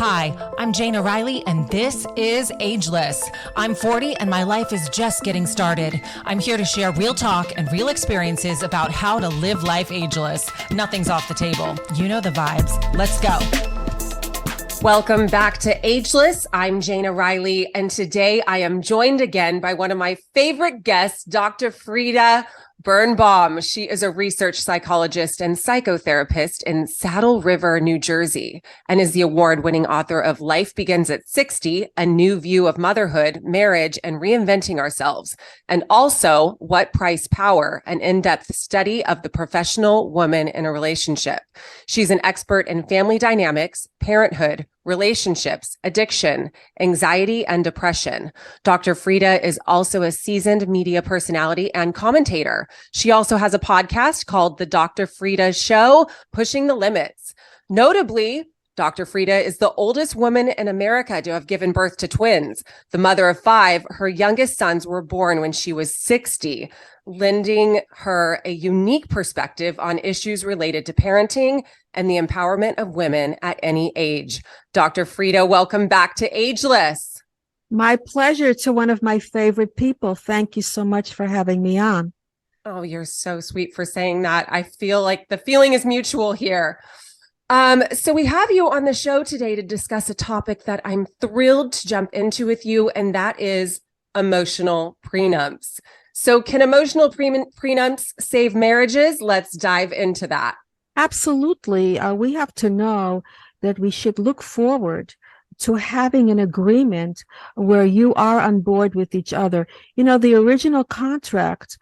Hi, I'm Jayna Riley, and this is Ageless. I'm 40, and my life is just getting started. I'm here to share real talk and real experiences about how to live life ageless. Nothing's off the table. You know the vibes. Let's go. Welcome back to Ageless. I'm Jayna Riley, and today I am joined again by one of my favorite guests, Dr. Frieda Birnbaum. She is a research psychologist and psychotherapist in Saddle River, New Jersey, and is the award-winning author of Life Begins at 60, A New View of Motherhood, Marriage, and Reinventing Ourselves, and also What Price Power, an in-depth study of the professional woman in a relationship. She's an expert in family dynamics, parenthood, relationships, addiction, anxiety, and depression. Dr. Frieda is also a seasoned media personality and commentator. She also has a podcast called The Doctor Frieda Show, Pushing the Limits. Notably, Dr. Frieda is the oldest woman in America to have given birth to twins. The mother of 5, her youngest sons were born when she was 60, lending her a unique perspective on issues related to parenting and the empowerment of women at any age. Dr. Frieda, welcome back to Ageless. My pleasure, to one of my favorite people. Thank you so much for having me on. Oh, you're so sweet for saying that. I feel like the feeling is mutual here. So we have you on the show today to discuss a topic that I'm thrilled to jump into with you, and that is emotional prenups. So can emotional prenups save marriages? Let's dive into that. Absolutely. We have to know that we should look forward to having an agreement where you are on board with each other. You know, the original contract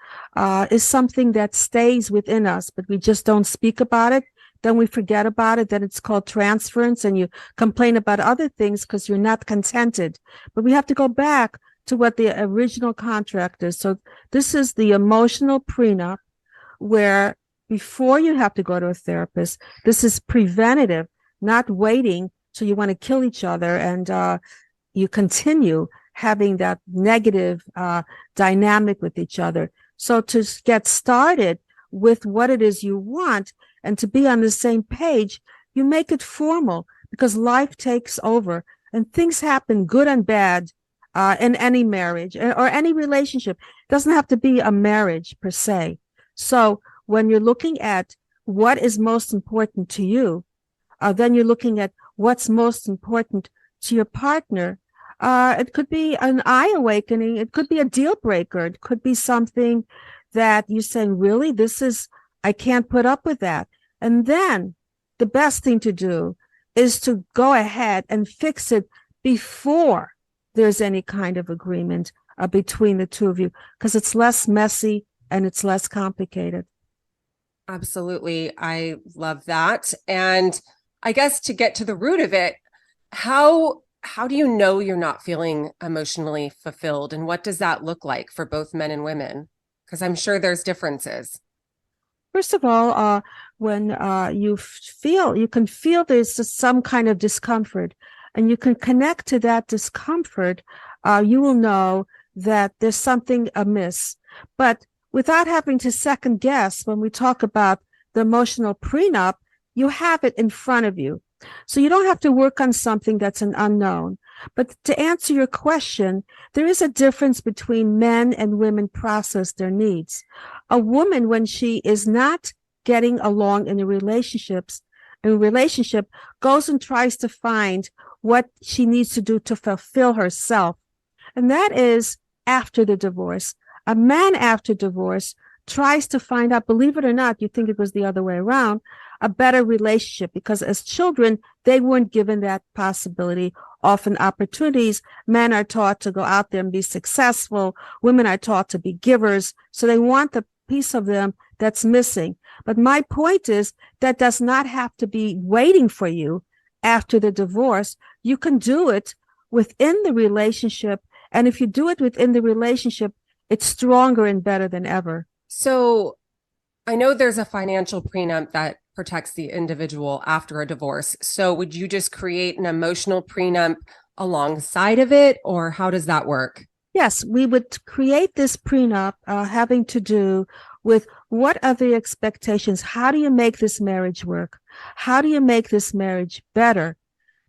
is something that stays within us, but we just don't speak about it. Then we forget about it. Then it's called transference, and you complain about other things because you're not contented. But we have to go back to what the original contract is. So this is the emotional prenup, where before you have to go to a therapist, this is preventative, not waiting till you want to kill each other and you continue having that negative dynamic with each other. So to get started with what it is you want and to be on the same page, you make it formal, because life takes over and things happen, good and bad, in any marriage or any relationship. It doesn't have to be a marriage per se. So when you're looking at what is most important to you, then you're looking at what's most important to your partner. It could be an eye awakening. It could be a deal breaker. It could be something that you're saying, really, I can't put up with that. And then the best thing to do is to go ahead and fix it before there's any kind of agreement between the two of you, because it's less messy and it's less complicated. Absolutely. I love that. And I guess to get to the root of it, how do you know you're not feeling emotionally fulfilled? And what does that look like for both men and women? Because I'm sure there's differences. First of all, when you can feel there's some kind of discomfort, and you can connect to that discomfort, you will know that there's something amiss. But without having to second guess, when we talk about the emotional prenup, you have it in front of you. So you don't have to work on something that's an unknown. But to answer your question, there is a difference between men and women process their needs. A woman, when she is not getting along in a relationship, goes and tries to find what she needs to do to fulfill herself. And that is after the divorce. A man after divorce tries to find out, believe it or not, you think it was the other way around, a better relationship, because as children, they weren't given that possibility. Often opportunities, men are taught to go out there and be successful. Women are taught to be givers. So they want the piece of them that's missing. But my point is that does not have to be waiting for you after the divorce. You can do it within the relationship. And if you do it within the relationship, it's stronger and better than ever. So I know there's a financial prenup that protects the individual after a divorce. So would you just create an emotional prenup alongside of it, or how does that work? Yes, we would create this prenup having to do with what are the expectations? How do you make this marriage work? How do you make this marriage better?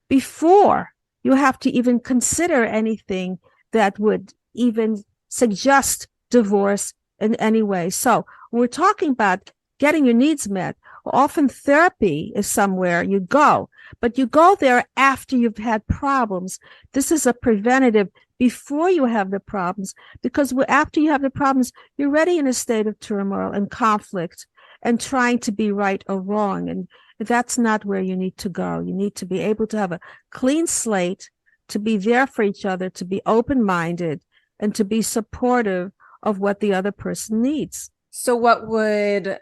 before you have to even consider anything that would even suggest divorce in any way. So we're talking about getting your needs met. Often therapy is somewhere you go, but you go there after you've had problems. This is a preventative before you have the problems, because after you have the problems, you're already in a state of turmoil and conflict and trying to be right or wrong. And that's not where you need to go. You need to be able to have a clean slate, to be there for each other, to be open-minded, and to be supportive of what the other person needs. So what would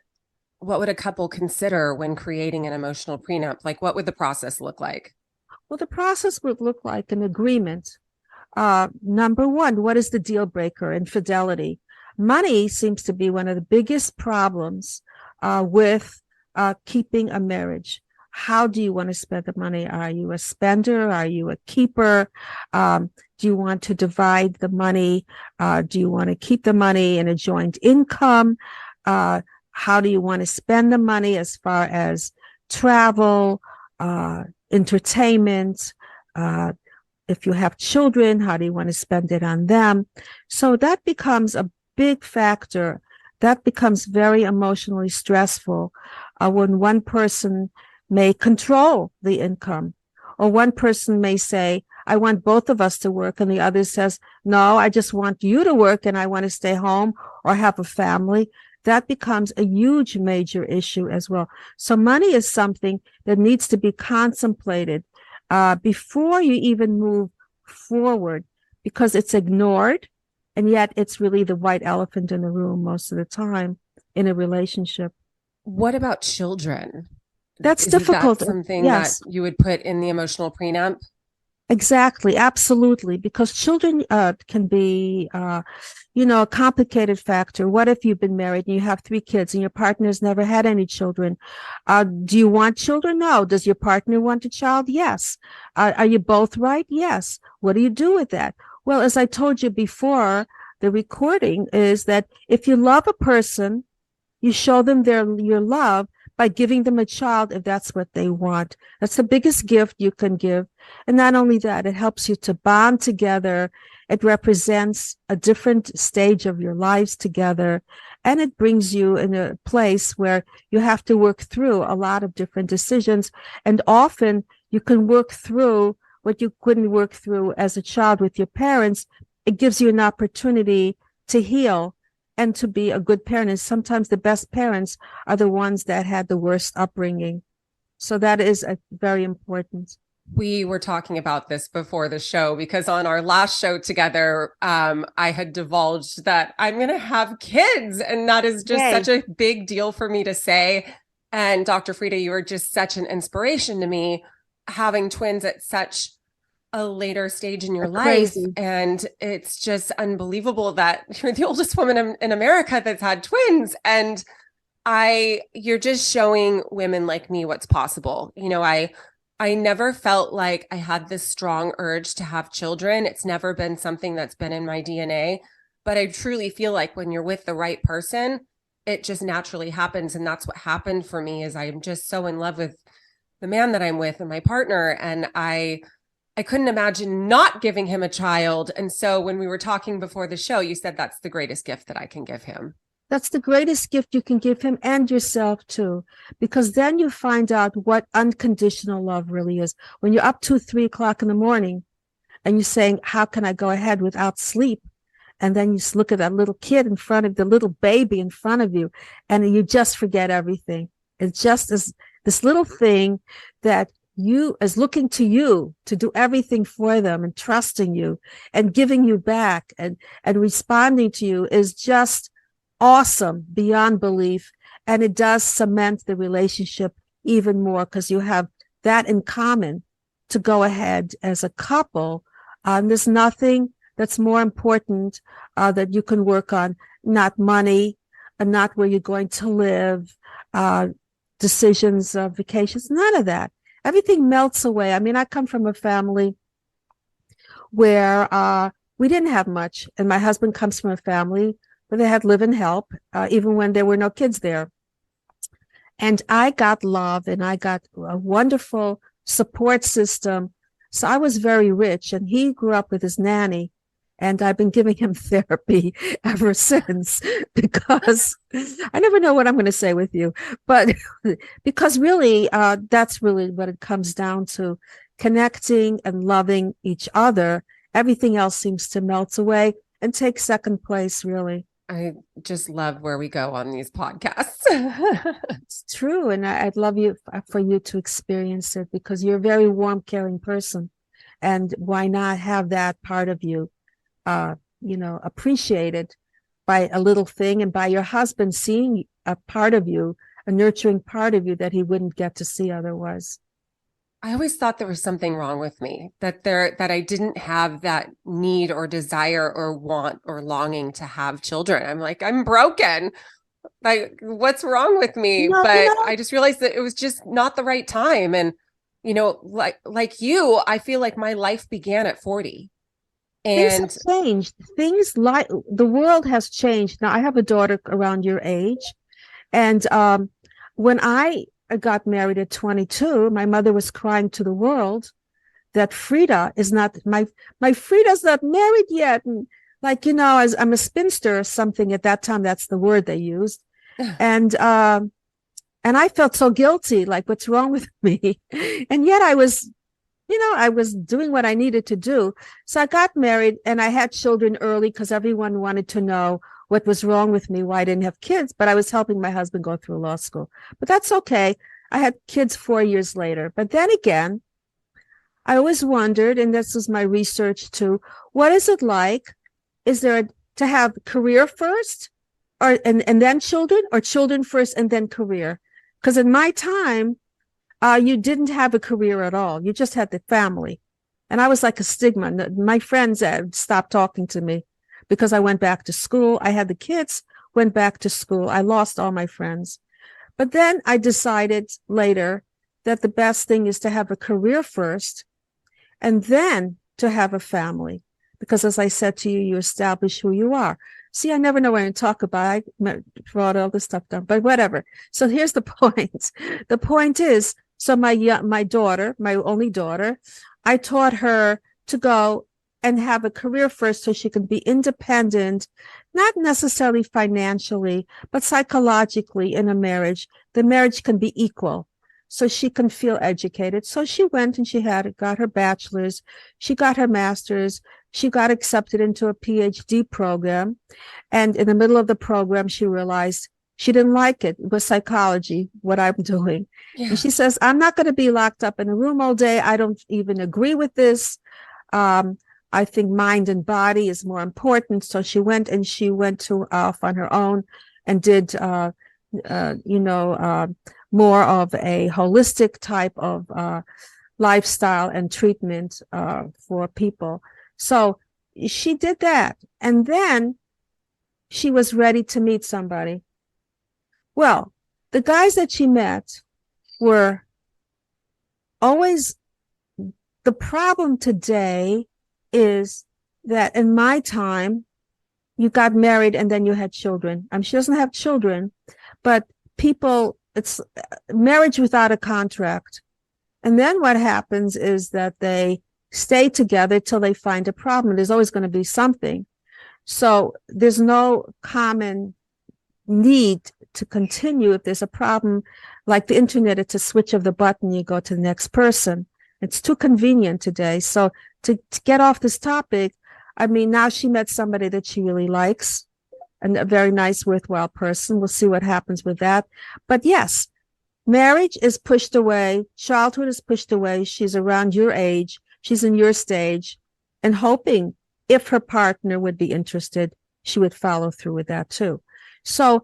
a couple consider when creating an emotional prenup? Like, what would the process look like? Well, the process would look like an agreement. Number one, what is the deal breaker? Infidelity. Money seems to be one of the biggest problems with keeping a marriage. How do you want to spend the money? Are you a spender? Are you a keeper? Do you want to divide the money? Do you want to keep the money in a joint income? How do you want to spend the money as far as travel, entertainment? If you have children, how do you want to spend it on them? So that becomes a big factor. That becomes very emotionally stressful when one person may control the income, or one person may say, I want both of us to work, and the other says, no, I just want you to work and I want to stay home or have a family. That becomes a huge major issue as well. So money is something that needs to be contemplated before you even move forward, because it's ignored, and yet it's really the white elephant in the room most of the time in a relationship. What about children? That's difficult. That something yes. that you would put in the emotional prenup? Exactly. Absolutely. Because children can be, a complicated factor. What if you've been married and you have 3 kids and your partner's never had any children? Do you want children? No. Does your partner want a child? Yes. Are you both right? Yes. What do you do with that? Well, as I told you before the recording, is that if you love a person, you show them your love by giving them a child if that's what they want. That's the biggest gift you can give. And not only that, it helps you to bond together. It represents a different stage of your lives together. And it brings you in a place where you have to work through a lot of different decisions. And often you can work through what you couldn't work through as a child with your parents. It gives you an opportunity to heal and to be a good parent. And sometimes the best parents are the ones that had the worst upbringing. So that is very important. We were talking about this before the show, because on our last show together, I had divulged that I'm going to have kids. And that is just such a big deal for me to say. And Dr. Frieda, you are just such an inspiration to me, having twins at such a later stage in your life. And it's just unbelievable that you're the oldest woman in America that's had twins. And you're just showing women like me what's possible. I never felt like I had this strong urge to have children. It's never been something that's been in my DNA, but I truly feel like when you're with the right person, it just naturally happens. And that's what happened for me, is I'm just so in love with the man that I'm with and my partner. And I couldn't imagine not giving him a child. And so when we were talking before the show, you said that's the greatest gift that I can give him. That's the greatest gift you can give him, and yourself too, because then you find out what unconditional love really is. When you're up to 3 o'clock in the morning and you're saying, how can I go ahead without sleep? And then you look at that little kid in front of the little baby in front of you, and you just forget everything. It's just this little thing that you is looking to you to do everything for them, and trusting you and giving you back and responding to you is just awesome beyond belief. And it does cement the relationship even more, because you have that in common to go ahead as a couple. There's nothing that's more important that you can work on, not money, and not where you're going to live, decisions of vacations, none of that. Everything melts away. I mean, I come from a family where we didn't have much, and my husband comes from a family where they had live and help, even when there were no kids there. And I got love, and I got a wonderful support system So I was very rich, and he grew up with his nanny. And I've been giving him therapy ever since, because I never know what I'm going to say with you. But because really, that's really what it comes down to: connecting and loving each other. Everything else seems to melt away and take second place, really. I just love where we go on these podcasts. It's true. And I'd love for you to experience it, because you're a very warm, caring person. And why not have that part of you, appreciated by a little thing, and by your husband seeing a part of you, a nurturing part of you that he wouldn't get to see otherwise. I always thought there was something wrong with me, that I didn't have that need or desire or want or longing to have children. I'm like, I'm broken. Like, what's wrong with me? I just realized that it was just not the right time. And, like you, I feel like my life began at 40. And things have changed. Things like the world has changed. Now, I have a daughter around your age. And when I got married at 22, my mother was crying to the world that Frieda is not, my Frieda's not married yet. And as I'm a spinster or something at that time, that's the word they used. And I felt so guilty, like, what's wrong with me? And yet I was doing what I needed to do. So I got married, and I had children early because everyone wanted to know what was wrong with me, why I didn't have kids. But I was helping my husband go through law school. But that's okay. I had kids 4 years later. But then again, I always wondered, and this was my research too, what is it like? Is there to have career first, and then children, or children first and then career? Because in my time, you didn't have a career at all. You just had the family. And I was like a stigma. My friends stopped talking to me because I went back to school. I had the kids, went back to school. I lost all my friends. But then I decided later that the best thing is to have a career first and then to have a family. Because as I said to you, you establish who you are. See, I never know what to talk about. I brought all this stuff down, but whatever. So here's the point. The point is, so my daughter, my only daughter, I taught her to go and have a career first so she can be independent, not necessarily financially, but psychologically in a marriage. The marriage can be equal, so she can feel educated. So she went and she got her bachelor's, she got her master's, she got accepted into a PhD program. And in the middle of the program, she realized she didn't like it. It was psychology, what I'm doing. Yeah. And she says, I'm not going to be locked up in a room all day. I don't even agree with this. I think mind and body is more important. So she went off on her own and did, more of a holistic type of lifestyle and treatment for people. So she did that. And then she was ready to meet somebody. Well, the guys that she met were always, the problem today is that in my time, you got married and then you had children. She doesn't have children, but it's marriage without a contract. And then what happens is that they stay together till they find a problem. There's always going to be something. So there's no common need to continue. If there's a problem, like the internet, it's a switch of the button, you go to the next person. It's too convenient today. So to get off this topic, now she met somebody that she really likes, and a very nice, worthwhile person. We'll see what happens with that. But yes, marriage is pushed away. Childhood is pushed away. She's around your age. She's in your stage, and hoping if her partner would be interested, she would follow through with that too. So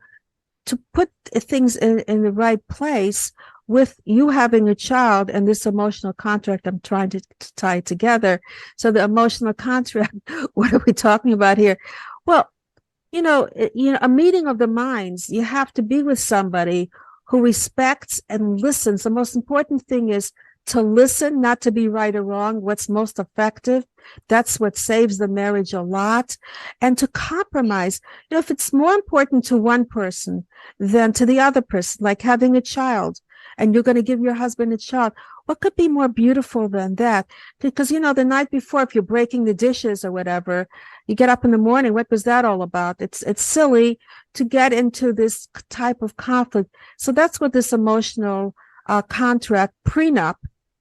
to put things in the right place with you having a child and this emotional contract, I'm trying to tie together. So the emotional contract, what are we talking about here? Well, a meeting of the minds. You have to be with somebody who respects and listens. The most important thing is to listen, not to be right or wrong. What's most effective, that's what saves the marriage a lot. And to compromise. If it's more important to one person than to the other person, like having a child, and you're going to give your husband a child. What could be more beautiful than that? Because, the night before, if you're breaking the dishes or whatever, you get up in the morning. What was that all about? It's silly to get into this type of conflict. So that's what this emotional contract prenup,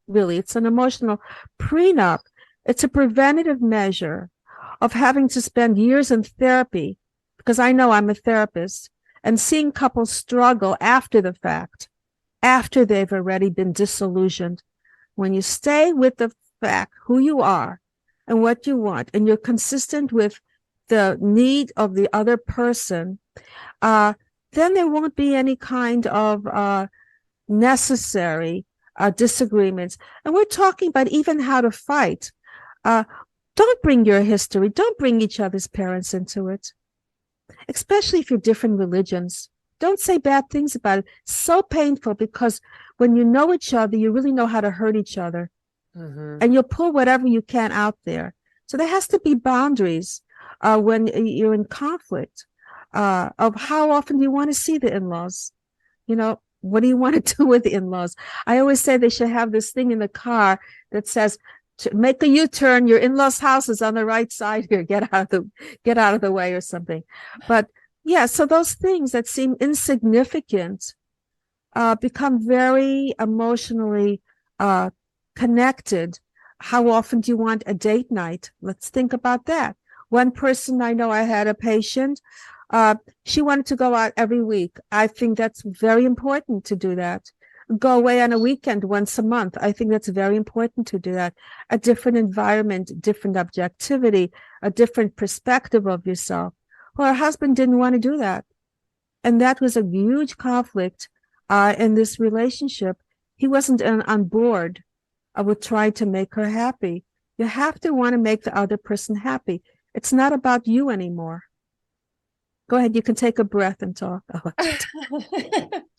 really, it's an emotional prenup. It's a preventative measure of having to spend years in therapy, because I know I'm a therapist, and seeing couples struggle after the fact, after they've already been disillusioned. When you stay with the fact, who you are and what you want, and you're consistent with the need of the other person, then there won't be any kind of necessary disagreements. And we're talking about even how to fight. Don't bring your history. Don't bring each other's parents into it, especially if you're different religions. Don't say bad things about it. So painful, because when you know each other, you really know how to hurt each other. Mm-hmm. And you'll pull whatever you can out there. So there has to be boundaries when you're in conflict of how often do you want to see the in-laws? What do you want to do with the in-laws? I always say they should have this thing in the car that says, to make a U-turn, your in-laws' house is on the right side here. Get out of the way or something. But yeah, so those things that seem insignificant become very emotionally connected. How often do you want a date night? Let's think about that. One person, I know, I had a patient, she wanted to go out every week. I think that's very important to do that. Go away on a weekend once a month. I think that's very important to do that. A different environment, different objectivity, a different perspective of yourself. Well, her husband didn't want to do that. And that was a huge conflict in this relationship. He wasn't on board with trying to make her happy. You have to want to make the other person happy. It's not about you anymore. Go ahead. You can take a breath and talk.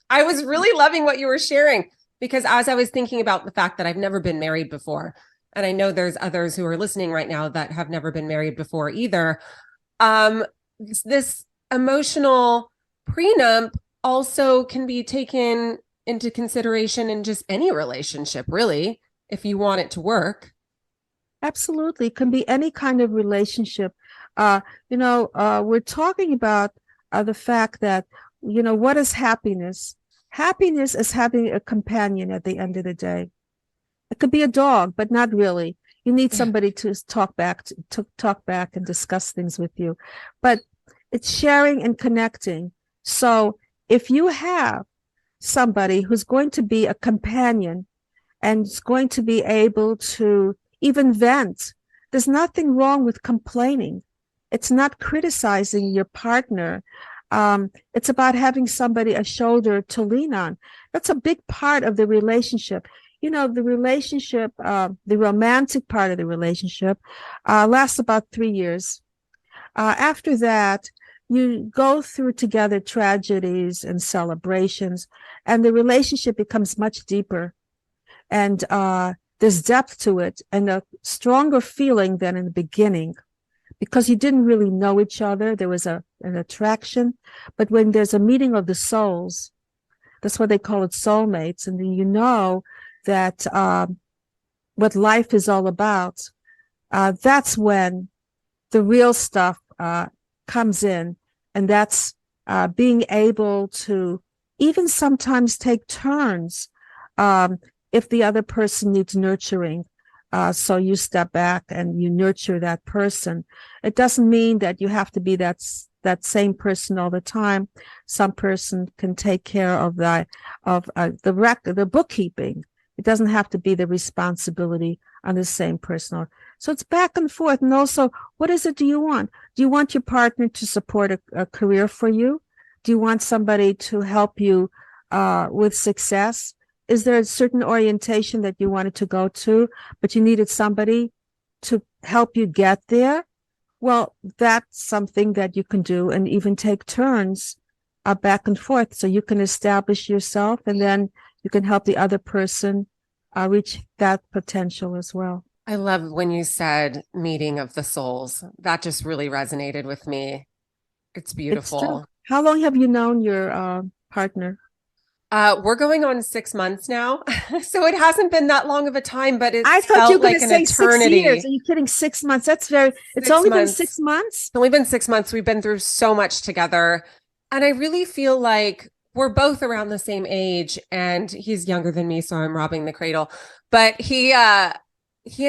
I was really loving what you were sharing, because as I was thinking about the fact that I've never been married before, and I know there's others who are listening right now that have never been married before either, this emotional prenup also can be taken into consideration in just any relationship, really, if you want it to work. Absolutely. It can be any kind of relationship. We're talking about the fact that, what is happiness? Happiness is having a companion at the end of the day. It could be a dog, but not really. You need somebody to talk back and discuss things with you. But it's sharing and connecting. So if you have somebody who's going to be a companion and is going to be able to even vent, there's nothing wrong with complaining. It's not criticizing your partner. It's about having somebody, a shoulder to lean on. That's a big part of the relationship. The relationship, the romantic part of the relationship, lasts about 3 years. After that, you go through together tragedies and celebrations, and the relationship becomes much deeper. And there's depth to it and a stronger feeling than in the beginning, because you didn't really know each other. There was an attraction. But when there's a meeting of the souls, that's what they call it, soulmates, and then you know that what life is all about, that's when the real stuff comes in. And that's being able to even sometimes take turns if the other person needs nurturing. So you step back and you nurture that person. It doesn't mean that you have to be that same person all the time. Some person can take care of the bookkeeping. It doesn't have to be the responsibility on the same person. So it's back and forth. And also, what is it do you want? Do you want your partner to support a career for you? Do you want somebody to help you with success? Is there a certain orientation that you wanted to go to, but you needed somebody to help you get there? Well, that's something that you can do, and even take turns back and forth, so you can establish yourself, and then you can help the other person reach that potential as well. I love when you said meeting of the souls. That just really resonated with me. It's beautiful. How long have you known your partner? We're going on 6 months now. So it hasn't been that long of a time, but it I thought felt you were going like to an say eternity. 6 years. Are you kidding? 6 months. That's it's only been 6 months. It's only been 6 months. We've been through so much together. And I really feel like we're both around the same age, and he's younger than me, so I'm robbing the cradle. But he and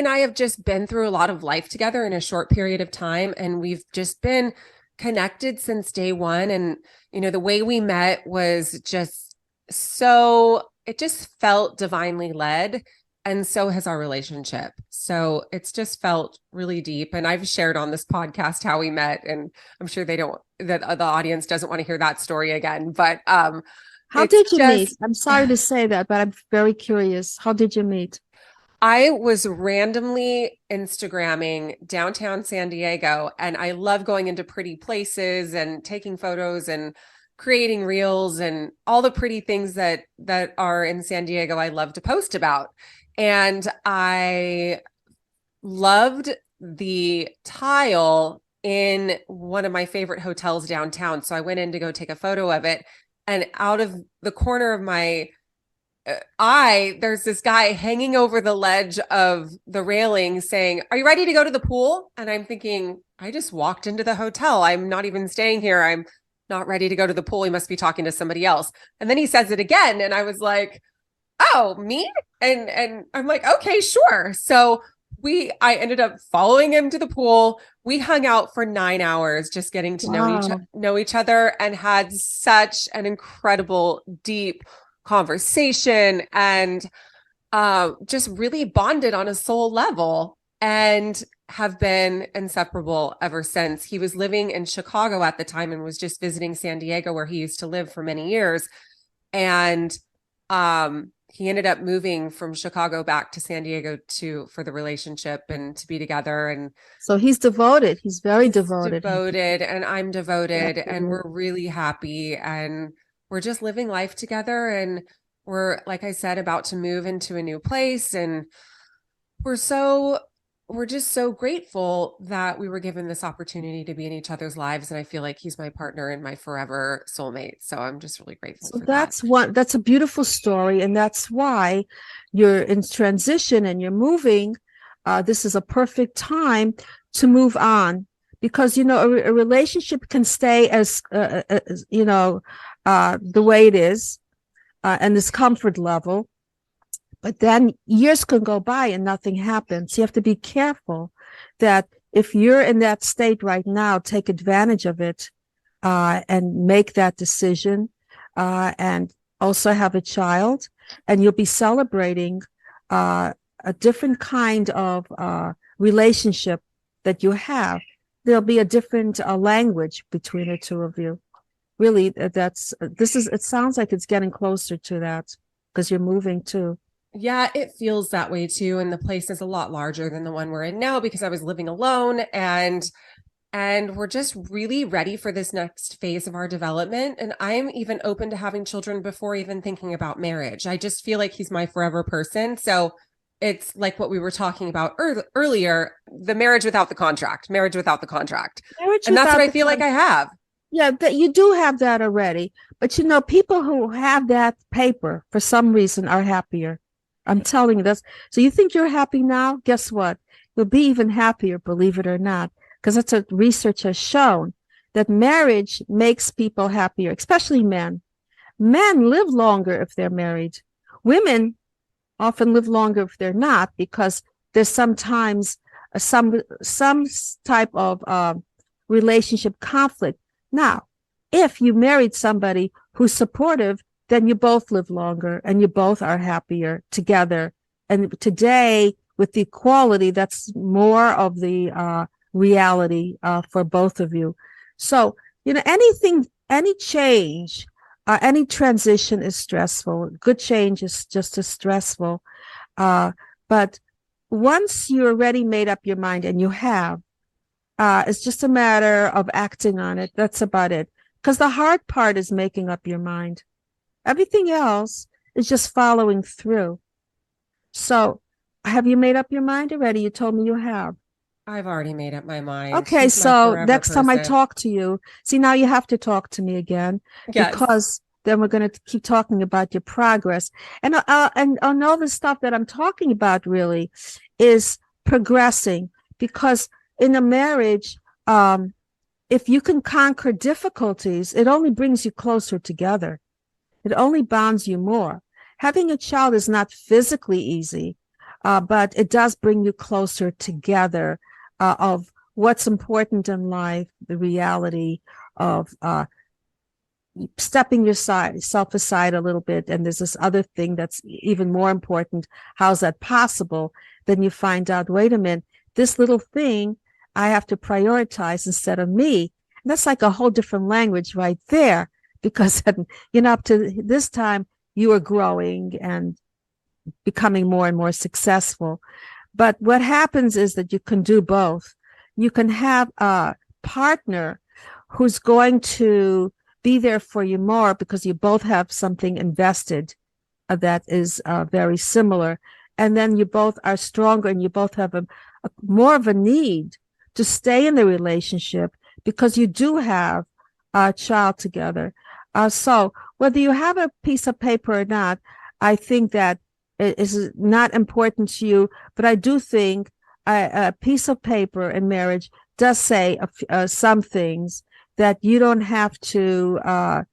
I have just been through a lot of life together in a short period of time, and we've just been connected since day one. And, the way we met was just it just felt divinely led. And so has our relationship. So it's just felt really deep. And I've shared on this podcast how we met, and I'm sure that the audience doesn't want to hear that story again. But how did you meet? I'm sorry to say that, but I'm very curious. How did you meet? I was randomly Instagramming downtown San Diego, and I love going into pretty places and taking photos and creating reels and all the pretty things that are in San Diego I love to post about. And I loved the tile in one of my favorite hotels downtown. So I went in to go take a photo of it. And out of the corner of my eye, there's this guy hanging over the ledge of the railing saying, "Are you ready to go to the pool?" And I'm thinking, I just walked into the hotel. I'm not even staying here. I'm not ready to go to the pool. He must be talking to somebody else. And then he says it again. And I was like, "Oh, me?" And I'm like, "Okay, sure." So I ended up following him to the pool. We hung out for 9 hours, just getting to know each other, and had such an incredible, deep conversation, and just really bonded on a soul level, and have been inseparable ever since. He was living in Chicago at the time and was just visiting San Diego, where he used to live for many years. And he ended up moving from Chicago back to San Diego for the relationship and to be together. And so he's devoted. He's very devoted. And I'm devoted, and we're really happy, and we're just living life together. And we're, like I said, about to move into a new place. And we're just so grateful that we were given this opportunity to be in each other's lives. And I feel like he's my partner and my forever soulmate. So I'm just really grateful for that. That's a beautiful story. And that's why you're in transition and you're moving. This is a perfect time to move on, because, a relationship can stay as the way it is, and this comfort level. But then years can go by and nothing happens. You have to be careful that if you're in that state right now, take advantage of it, and make that decision, and also have a child, and you'll be celebrating a different kind of relationship that you have. There'll be a different language between the two of you. Really, it sounds like it's getting closer to that, because you're moving too. Yeah, it feels that way too. And the place is a lot larger than the one we're in now, because I was living alone, and we're just really ready for this next phase of our development. And I'm even open to having children before even thinking about marriage. I just feel like he's my forever person. So it's like what we were talking about earlier, the marriage without the contract. And that's what I feel like I have. Yeah, that you do have that already. But people who have that paper for some reason are happier. I'm telling you this. So you think you're happy now? Guess what? You'll be even happier, believe it or not, because that's what research has shown, that marriage makes people happier, especially men. Men live longer if they're married. Women often live longer if they're not, because there's sometimes some type of relationship conflict. Now, if you married somebody who's supportive, then you both live longer and you both are happier together. And today, with the equality, that's more of the reality for both of you. So, any change, any transition is stressful. Good change is just as stressful. But once you already made up your mind, and you have, it's just a matter of acting on it. That's about it. Because the hard part is making up your mind. Everything else is just following through. So, have you made up your mind already? You told me you have. I've already made up my mind. Okay, so next time I talk to you, see, now you have to talk to me again. Yes. Because then we're going to keep talking about your progress. And all the stuff that I'm talking about really is progressing, because in a marriage, if you can conquer difficulties, it only brings you closer together. It only bonds you more. Having a child is not physically easy, but it does bring you closer together of what's important in life, the reality of stepping yourself aside a little bit. And there's this other thing that's even more important. How's that possible? Then you find out, wait a minute, this little thing I have to prioritize instead of me. And that's like a whole different language right there, because up to this time, you are growing and becoming more and more successful. But what happens is that you can do both. You can have a partner who's going to be there for you more because you both have something invested that is very similar. And then you both are stronger and you both have a more of a need to stay in the relationship because you do have a child together. So whether you have a piece of paper or not, I think that it is not important to you. But I do think a piece of paper in marriage does say some things that you don't have to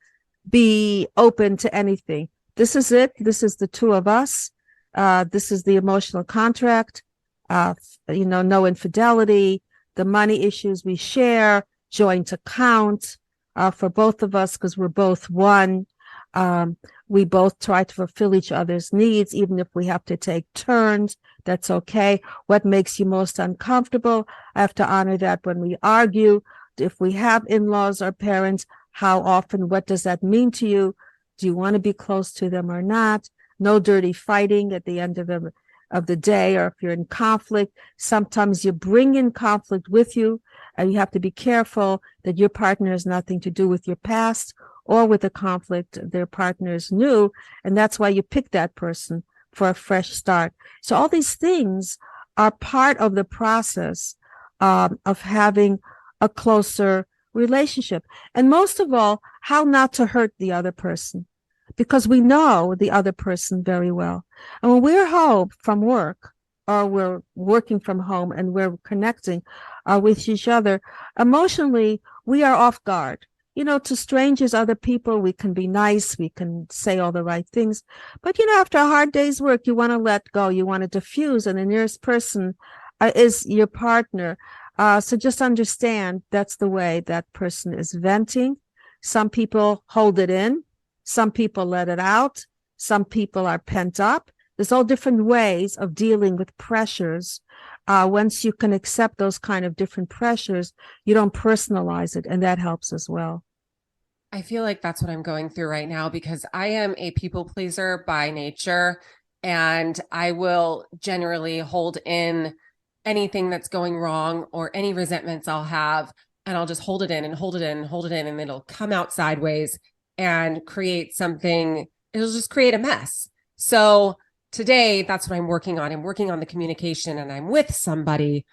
be open to anything. This is it. This is the two of us. This is the emotional contract. No infidelity, the money issues we share, joint account for both of us because we're both one. We both try to fulfill each other's needs, even if we have to take turns. That's okay. What makes you most uncomfortable? I have to honor that when we argue. If we have in-laws or parents, how often? What does that mean to you? Do you want to be close to them or not? No dirty fighting at the end of the day, or if you're in conflict. Sometimes you bring in conflict with you, and you have to be careful that your partner has nothing to do with your past or with the conflict their partners knew, and that's why you pick that person for a fresh start. So all these things are part of the process of having a closer relationship. And most of all, how not to hurt the other person, because we know the other person very well. And when we're home from work or we're working from home and we're connecting with each other, emotionally, we are off guard. To strangers, other people, we can be nice. We can say all the right things. But, after a hard day's work, you want to let go. You want to diffuse. And the nearest person is your partner. So just understand that's the way that person is venting. Some people hold it in. Some people let it out. Some people are pent up. There's all different ways of dealing with pressures. Once you can accept those kind of different pressures, you don't personalize it, and that helps as well. I feel like that's what I'm going through right now because I am a people pleaser by nature, and I will generally hold in anything that's going wrong or any resentments I'll have, and I'll just hold it in and hold it in and hold it in, and it'll come out sideways and create something. It'll just create a mess. So today, that's what I'm working on. I'm working on the communication, and I'm with somebody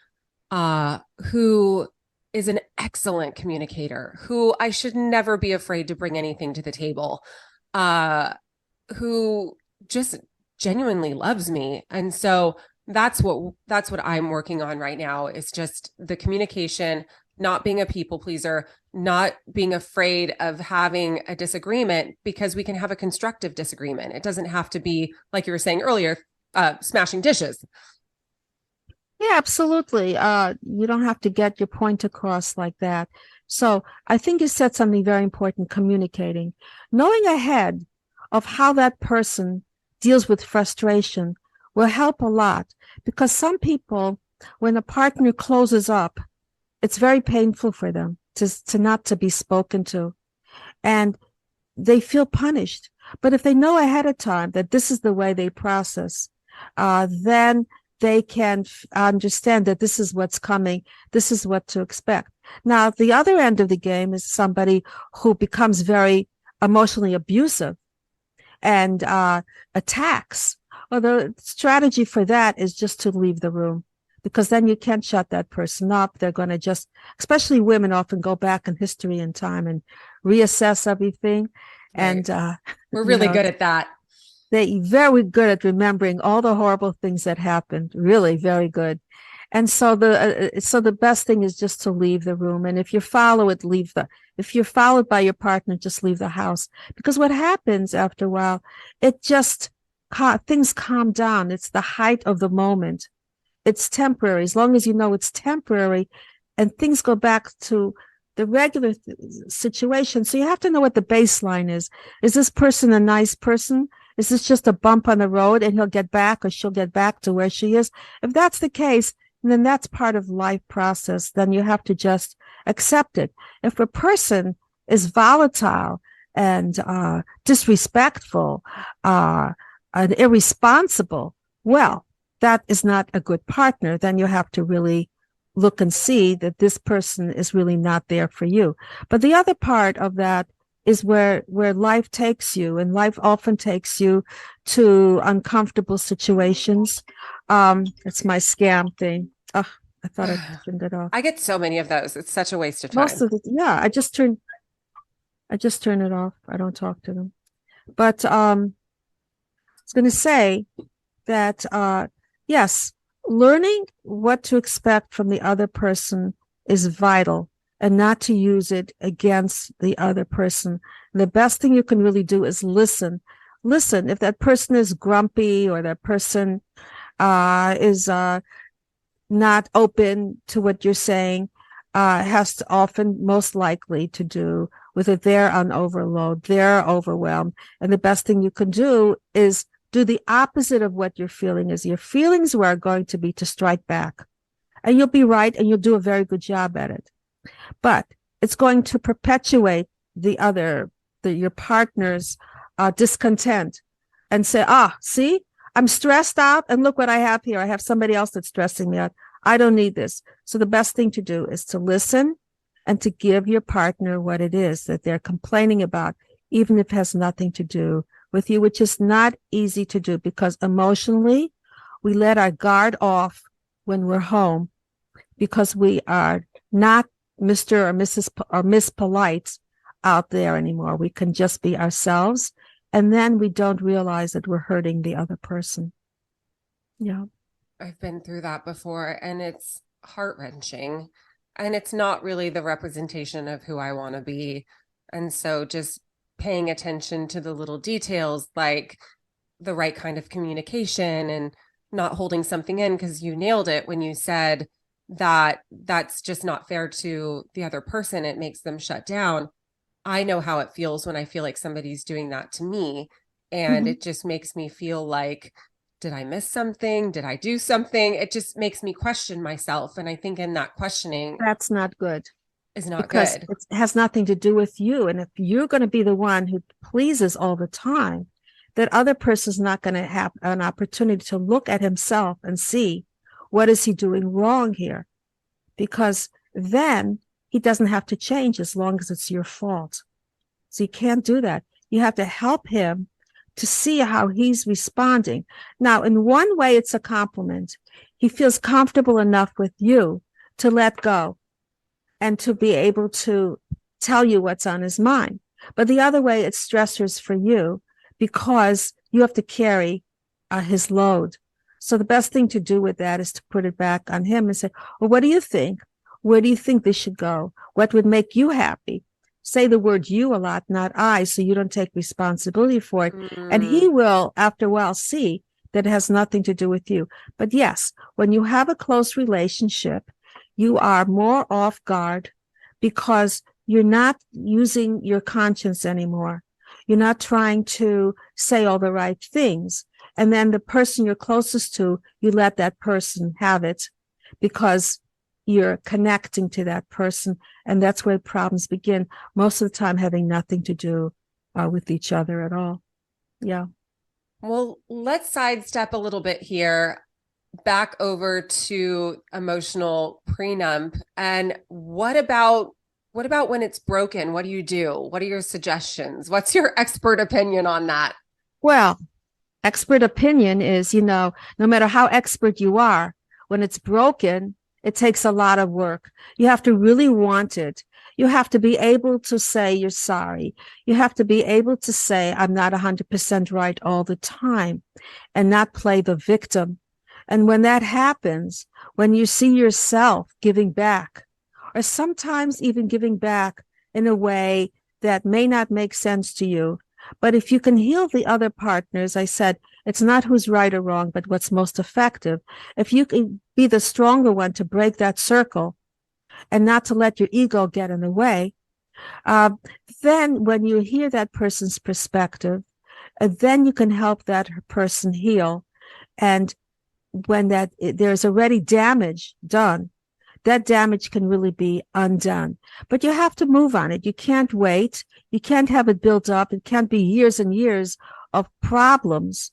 who is an excellent communicator, who I should never be afraid to bring anything to the table, who just genuinely loves me. And so that's what I'm working on right now, is just the communication, not being a people pleaser, not being afraid of having a disagreement, because we can have a constructive disagreement. It doesn't have to be, like you were saying earlier, smashing dishes. Yeah, absolutely. You don't have to get your point across like that. So I think you said something very important, communicating. Knowing ahead of how that person deals with frustration will help a lot, because some people, when a partner closes up, it's very painful for them to not to be spoken to, and they feel punished. But if they know ahead of time that this is the way they process, then they can understand that this is what's coming. This is what to expect. Now, the other end of the game is somebody who becomes very emotionally abusive and attacks. Well, the strategy for that is just to leave the room, because then you can't shut that person up. They're going to just, especially women, often go back in history and time and reassess everything. And, we're really good at that. They're very good at remembering all the horrible things that happened. Really very good. And so the best thing is just to leave the room. And if you follow it, if you're followed by your partner, just leave the house. Because what happens after a while, it just, things calm down. It's the height of the moment. It's temporary. As long as you know it's temporary and things go back to the regular situation. So you have to know what the baseline is. Is this person a nice person? Is this just a bump on the road and he'll get back or she'll get back to where she is? If that's the case, then that's part of life process. Then you have to just accept it. If a person is volatile and disrespectful and irresponsible, well, that is not a good partner. Then you have to really look and see that this person is really not there for you. But the other part of that is where life takes you, and life often takes you to uncomfortable situations. It's my scam thing. Oh, I thought I turned it off. I get so many of those. It's such a waste of time. Most of it, yeah. I just turn it off. I don't talk to them. But I was going to say that yes, learning what to expect from the other person is vital, and not to use it against the other person. And the best thing you can really do is listen. Listen. If that person is grumpy or that person is not open to what you're saying, has to often, most likely, to do with it. They're on overload. They're overwhelmed. And the best thing you can do is do the opposite of what your feeling is. Your feelings are going to be to strike back. And you'll be right, and you'll do a very good job at it. But it's going to perpetuate your partner's discontent and say, see, I'm stressed out, and look what I have here. I have somebody else that's stressing me out. I don't need this. So the best thing to do is to listen and to give your partner what it is that they're complaining about, even if it has nothing to do with you, which is not easy to do because emotionally we let our guard off when we're home because we are not Mr. or Mrs. or Miss Polite out there anymore. We can just be ourselves, and then we don't realize that we're hurting the other person. Yeah. I've been through that before, and it's heart-wrenching, and it's not really the representation of who I want to be. And so just paying attention to the little details, like the right kind of communication and not holding something in, because you nailed it when you said that that's just not fair to the other person. It makes them shut down. I know how it feels when I feel like somebody's doing that to me. And it just makes me feel like, did I miss something? Did I do something? It just makes me question myself. And I think in that questioning, that's not good. Is not because good. It has nothing to do with you. And if you're going to be the one who pleases all the time, that other person's not going to have an opportunity to look at himself and see what is he doing wrong here, because then he doesn't have to change as long as it's your fault. So you can't do that. You have to help him to see how he's responding. Now, in one way, it's a compliment. He feels comfortable enough with you to let go and to be able to tell you what's on his mind. But the other way, it's stressors for you because you have to carry his load. So the best thing to do with that is to put it back on him and say, well, what do you think? Where do you think this should go? What would make you happy? Say the word you a lot, not I, so you don't take responsibility for it. And he will, after a while, see that it has nothing to do with you. But yes, when you have a close relationship, you are more off guard because you're not using your conscience anymore. You're not trying to say all the right things. And then the person you're closest to, you let that person have it because you're connecting to that person. And that's where problems begin. Most of the time having nothing to do with each other at all. Yeah. Well, let's sidestep a little bit here, back over to emotional prenup. And what about when it's broken? What do you do? What are your suggestions? What's your expert opinion on that? Well, expert opinion is, no matter how expert you are, when it's broken, it takes a lot of work. You have to really want it. You have to be able to say you're sorry. You have to be able to say, I'm not 100% right all the time, and not play the victim. And when that happens, when you see yourself giving back, or sometimes even giving back in a way that may not make sense to you, but if you can heal the other partner, as I said, it's not who's right or wrong, but what's most effective. If you can be the stronger one to break that circle and not to let your ego get in the way, then when you hear that person's perspective, then you can help that person heal. And when there's already damage done, that damage can really be undone. But you have to move on it. You can't wait. You can't have it built up. It can't be years and years of problems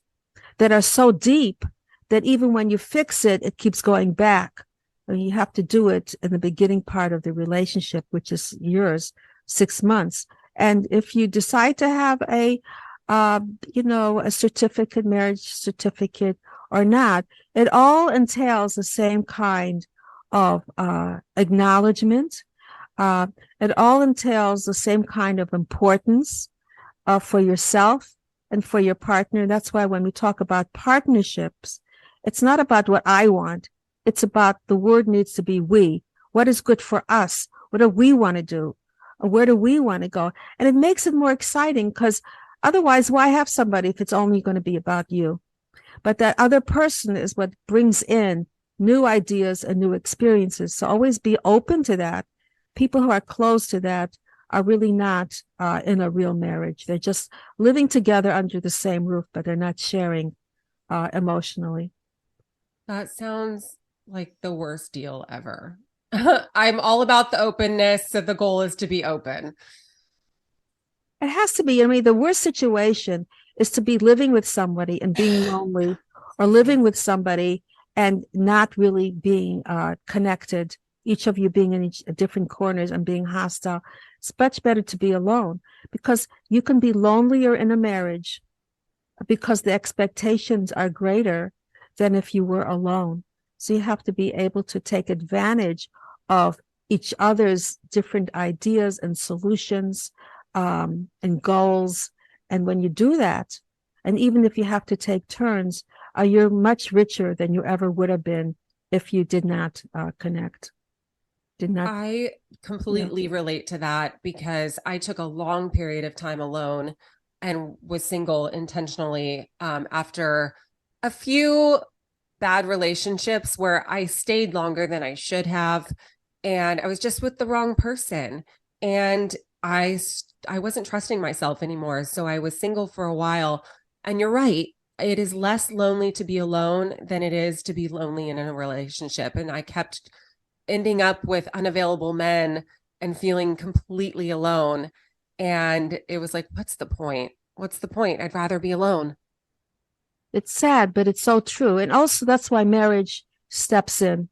that are so deep that even when you fix it, it keeps going back. You have to do it in the beginning part of the relationship, which is yours, 6 months. And if you decide to have a certificate, marriage certificate or not, it all entails the same kind of acknowledgement. It all entails the same kind of importance for yourself and for your partner. That's why when we talk about partnerships, it's not about what I want. It's about the word needs to be we. What is good for us? What do we want to do? Where do we want to go? And it makes it more exciting, because otherwise, why have somebody if it's only going to be about you? But that other person is what brings in new ideas and new experiences. So always be open to that. People who are closed to that are really not in a real marriage. They're just living together under the same roof, but they're not sharing emotionally. That sounds like the worst deal ever. I'm all about the openness. So the goal is to be open. It has to be. I mean, the worst situation is to be living with somebody and being lonely, or living with somebody and not really being connected, each of you being in different corners and being hostile. It's much better to be alone, because you can be lonelier in a marriage because the expectations are greater than if you were alone. So you have to be able to take advantage of each other's different ideas and solutions and goals. And when you do that, and even if you have to take turns, you're much richer than you ever would have been if you did not connect. I completely relate to that, because I took a long period of time alone and was single intentionally after a few bad relationships where I stayed longer than I should have. And I was just with the wrong person. And I wasn't trusting myself anymore. So I was single for a while. And you're right. It is less lonely to be alone than it is to be lonely in a relationship. And I kept ending up with unavailable men and feeling completely alone. And it was like, what's the point? What's the point? I'd rather be alone. It's sad, but it's so true. And also that's why marriage steps in.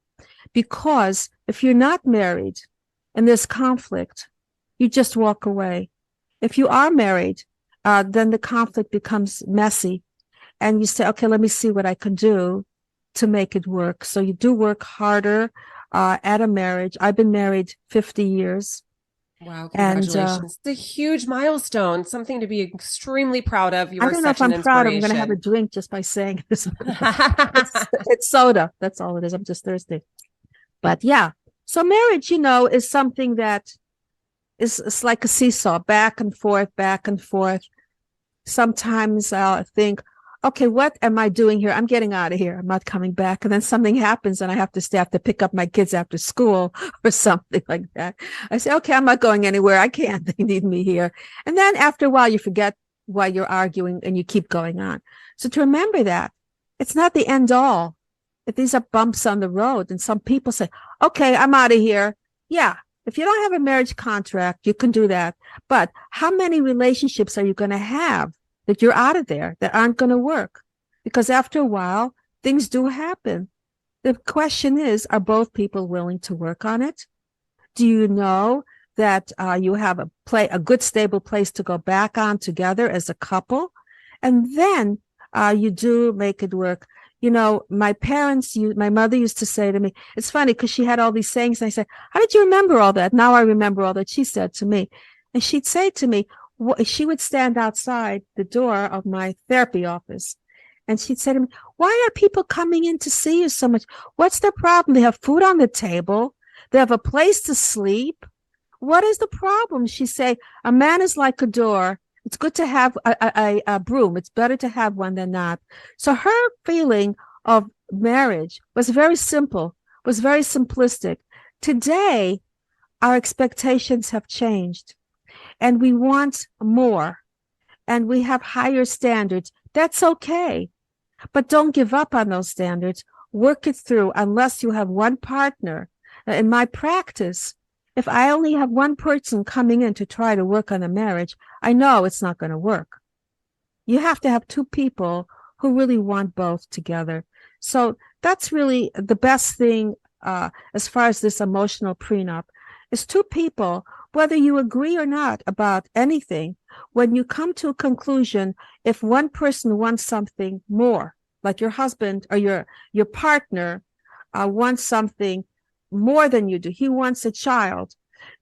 Because if you're not married and there's conflict, you just walk away. If you are married, then the conflict becomes messy. And you say, okay, let me see what I can do to make it work. So you do work harder at a marriage. I've been married 50 years. Wow, congratulations. It's a huge milestone, something to be extremely proud of. You I are don't know such if I'm an proud. I'm going to inspiration. have a drink just by saying this. It's soda. That's all it is. I'm just thirsty. But yeah, so marriage, is something that it's like a seesaw, back and forth, back and forth. Sometimes I'll think, okay, what am I doing here? I'm getting out of here. I'm not coming back. And then something happens and I have to pick up my kids after school or something like that. I say, okay, I'm not going anywhere. I can't. They need me here. And then after a while, you forget why you're arguing and you keep going on. So to remember that it's not the end all. If these are bumps on the road, and some people say, okay, I'm out of here. Yeah. If you don't have a marriage contract, you can do that. But how many relationships are you going to have that you're out of there that aren't going to work? Because after a while, things do happen. The question is, are both people willing to work on it? Do you know that you have a good, stable place to go back on together as a couple? And then you do make it work. my mother used to say to me, it's funny because she had all these sayings. And I said, how did you remember all that? Now I remember all that she said to me. And she'd say to me, she would stand outside the door of my therapy office. And she'd say to me, why are people coming in to see you so much? What's their problem? They have food on the table. They have a place to sleep. What is the problem? She'd say, a man is like a door. It's good to have a broom. It's better to have one than not. So her feeling of marriage was very simple, was very simplistic. Today, our expectations have changed and we want more and we have higher standards. That's okay. But don't give up on those standards. Work it through unless you have one partner. In my practice, if I only have one person coming in to try to work on a marriage, I know it's not going to work. You have to have two people who really want both together. So that's really the best thing as far as this emotional prenup is two people, whether you agree or not about anything, when you come to a conclusion, if one person wants something more, like your husband or your partner wants something more than you do, he wants a child,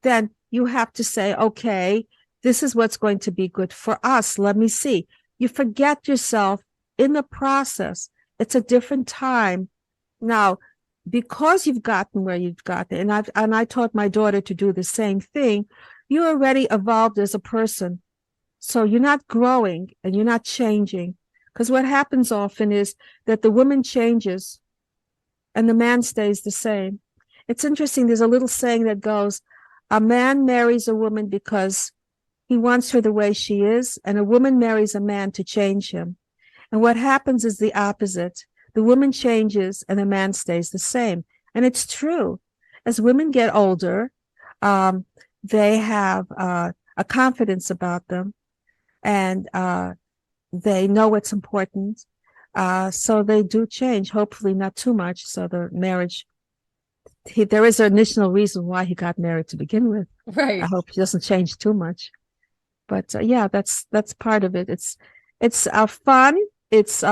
then you have to say, okay, this is what's going to be good for us. Let me see. You forget yourself in the process. It's a different time. Now, because you've gotten where you've gotten, and I taught my daughter to do the same thing, you're already evolved as a person. So you're not growing and you're not changing. Because what happens often is that the woman changes and the man stays the same. It's interesting. There's a little saying that goes, a man marries a woman because he wants her the way she is, and a woman marries a man to change him. And what happens is the opposite. The woman changes and the man stays the same. And it's true. As women get older, they have a confidence about them, and they know what's important. So they do change, hopefully not too much. So the marriage, there is an initial reason why he got married to begin with. Right. I hope he doesn't change too much. But yeah, that's part of it. It's fun. It's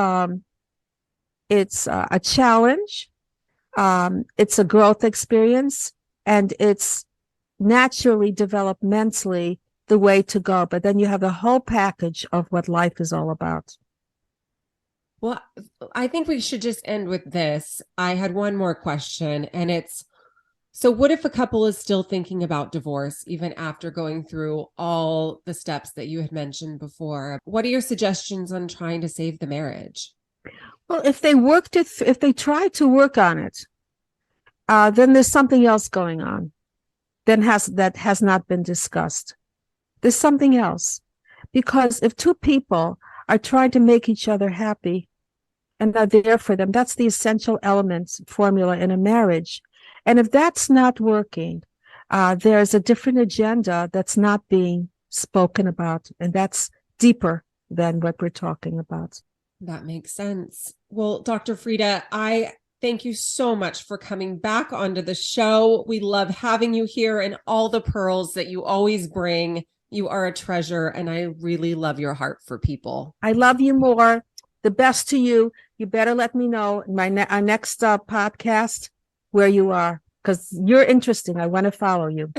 a challenge. It's a growth experience, and it's naturally developmentally the way to go. But then you have the whole package of what life is all about. Well, I think we should just end with this. I had one more question, and it's, so what if a couple is still thinking about divorce, even after going through all the steps that you had mentioned before? What are your suggestions on trying to save the marriage? Well, if they if they try to work on it, then there's something else going on that has not been discussed. There's something else. Because if two people are trying to make each other happy and are there for them, that's the essential elements formula in a marriage. And if that's not working, there's a different agenda that's not being spoken about, and that's deeper than what we're talking about. That makes sense. Well, Dr. Frieda, I thank you so much for coming back onto the show. We love having you here and all the pearls that you always bring. You are a treasure, and I really love your heart for people. I love you more. The best to you. You better let me know in our next podcast where you are, because you're interesting. I want to follow you.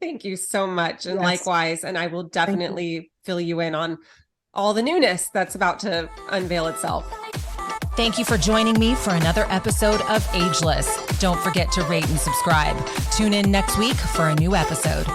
Thank you so much. And Yes. Likewise, and I will definitely fill you in on all the newness that's about to unveil itself. Thank you for joining me for another episode of Ageless. Don't forget to rate and subscribe. Tune in next week for a new episode.